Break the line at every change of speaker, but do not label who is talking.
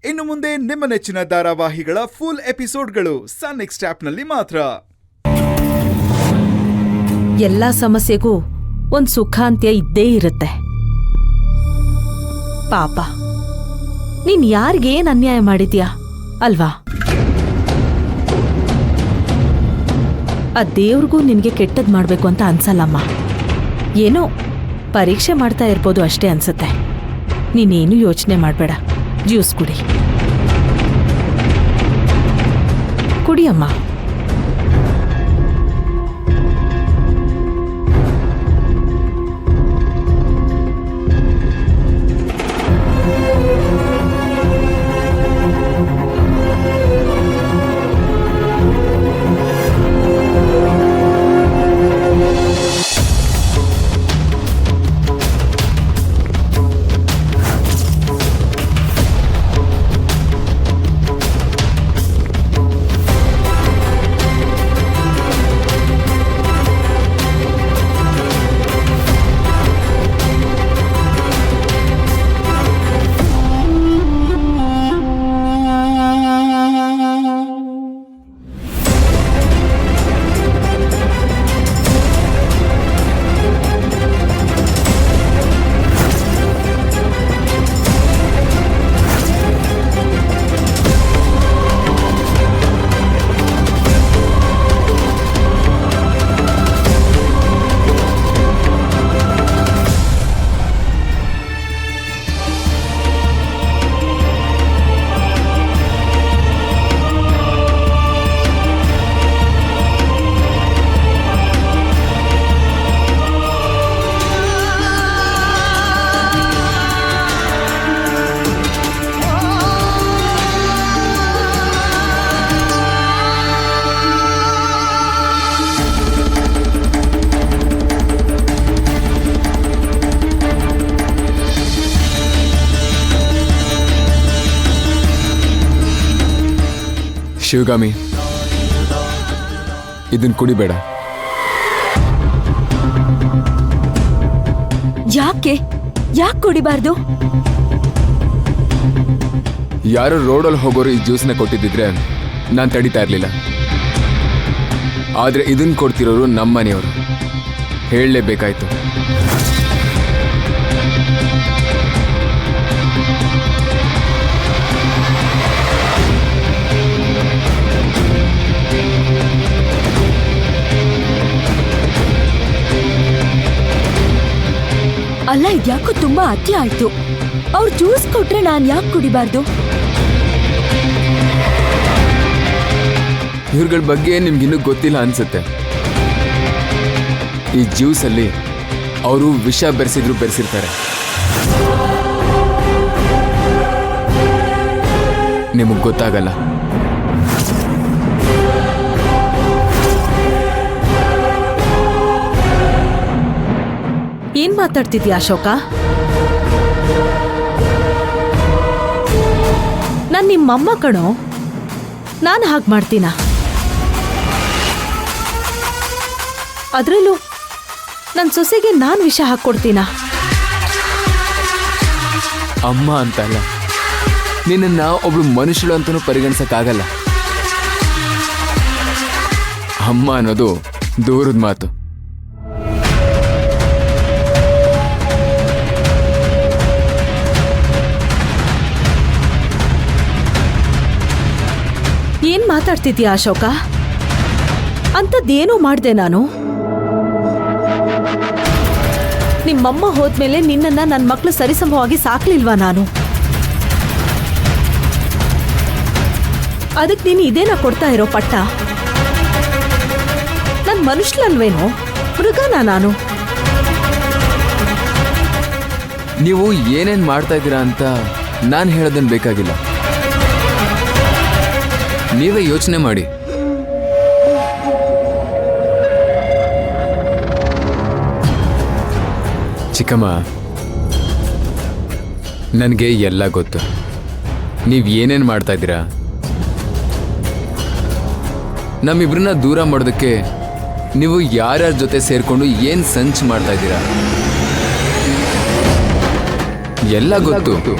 ಇನ್ನು ಮುಂದೆ ನಿಮ್ಮ ನೆಚ್ಚಿನ ಧಾರಾವಾಹಿಗಳ ಫುಲ್ ಎಪಿಸೋಡ್ಗಳು ಸನ್ ನೆಕ್ಸ್ಟ್ ಆಪ್ನಲ್ಲಿ ಮಾತ್ರ.
ಎಲ್ಲಾ ಸಮಸ್ಯೆಗೂ ಒಂದ್ ಸುಖಾಂತ್ಯ ಇದ್ದೇ ಇರುತ್ತೆ. ಪಾಪ ನೀನ್ ಯಾರಿಗೇನ್ ಅನ್ಯಾಯ ಮಾಡಿದ್ಯಾ ಅಲ್ವಾ? ಆ ದೇವ್ರಿಗೂ ನಿನ್ಗೆ ಕೆಟ್ಟದ್ ಮಾಡ್ಬೇಕು ಅಂತ ಅನ್ಸಲ್ಲಮ್ಮ. ಏನೋ ಪರೀಕ್ಷೆ ಮಾಡ್ತಾ ಇರ್ಬೋದು ಅಷ್ಟೇ ಅನ್ಸುತ್ತೆ. ನೀನೇನು ಯೋಚನೆ ಮಾಡ್ಬೇಡ, ಜ್ಯೂಸ್ ಕುಡಿಯಮ್ಮ.
ಶಿವಗಾಮಿ, ಇದನ್ ಕುಡಿಬೇಡ.
ಯಾಕೆ ಕುಡಿಬಾರ್ದು?
ಯಾರು ರೋಡಲ್ಲಿ ಹೋಗೋರು ಈ ಜ್ಯೂಸ್ನ ಕೊಟ್ಟಿದ್ದಿದ್ರೆ ನಾನು ತಡಿತಾ ಇರಲಿಲ್ಲ. ಆದ್ರೆ ಇದನ್ ಕೊಡ್ತಿರೋರು ನಮ್ಮನೆಯವರು, ಹೇಳಲೇಬೇಕಾಯ್ತು.
ಅಲ್ಲ, ಇದ್ಯಾಕೋ ತುಂಬಾ ಅತಿ ಆಯ್ತು. ಅವ್ರು ಜ್ಯೂಸ್ ಕೊಟ್ರೆ ನಾನ್ ಯಾಕೆ ಕುಡಿಬಾರ್ದು?
ಇವ್ರಗಳ ಬಗ್ಗೆ ನಿಮ್ಗಿನ್ನೂ ಗೊತ್ತಿಲ್ಲ ಅನ್ಸುತ್ತೆ. ಈ ಜ್ಯೂಸಲ್ಲಿ ಅವರು ವಿಷ ಬೆರೆಸಿರ್ತಾರೆ. ನಿಮಗ್ ಗೊತ್ತಾಗಲ್ಲ.
ಏನ್ ಮಾತಾಡ್ತಿದ್ಯಾ ಅಶೋಕ? ನಾನ್ ನಿಮ್ಮಮ್ಮ ಕಣೋ, ನಾನು ಹಾಗೆ ಮಾಡ್ತೀನ? ಅದ್ರಲ್ಲೂ ನನ್ನ ಸೊಸೆಗೆ ನಾನು ವಿಷ ಹಾಕ್ಕೊಡ್ತೀನ?
ಅಮ್ಮ ಅಂತಲ್ಲ, ನಿನ್ನ ಒಬ್ಳು ಮನುಷ್ಯಳು ಅಂತನೂ ಪರಿಗಣಿಸಕ್ಕಾಗಲ್ಲ. ಅಮ್ಮ ಅನ್ನೋದು ದೂರದ ಮಾತು.
ಏನ್ ಮಾತಾಡ್ತಿದ್ಯಾ ಅಶೋಕ? ಅಂಥದ್ದೇನೋ ಮಾಡ್ದೆ ನಾನು? ನಿಮ್ಮಮ್ಮ ಹೋದ್ಮೇಲೆ ನಿನ್ನನ್ನ ನನ್ನ ಮಕ್ಕಳು ಸರಿಸಮವಾಗಿ ಸಾಕ್ಲಿಲ್ವಾ ನಾನು? ಅದಕ್ಕೆ ನೀನು ಇದೇನ ಕೊಡ್ತಾ ಇರೋ ಪಟ್ಟ? ನನ್ ಮನುಷ್ಯನಲ್ವೇನೋ, ಮೃಗನಾ ನಾನು?
ನೀವು ಏನೇನ್ ಮಾಡ್ತಾ ಇದ್ದೀರಾ ಅಂತ ನಾನು ಹೇಳೋದನ್ ಬೇಕಾಗಿಲ್ಲ. ನೀವೇ ಯೋಚನೆ ಮಾಡಿ. ಚಿಕ್ಕಮ್ಮ, ನನಗೆ ಎಲ್ಲ ಗೊತ್ತು. ನೀವು ಏನೇನು ಮಾಡ್ತಾ ಇದ್ದೀರಾ. ನಮ್ಮಿಬ್ರನ್ನ ದೂರ ಮಾಡೋದಕ್ಕೆ ನೀವು ಯಾರ್ಯಾರ ಜೊತೆ ಸೇರ್ಕೊಂಡು ಏನು ಸಂಚು ಮಾಡ್ತಾ ಇದ್ದೀರಾ ಎಲ್ಲ ಗೊತ್ತು.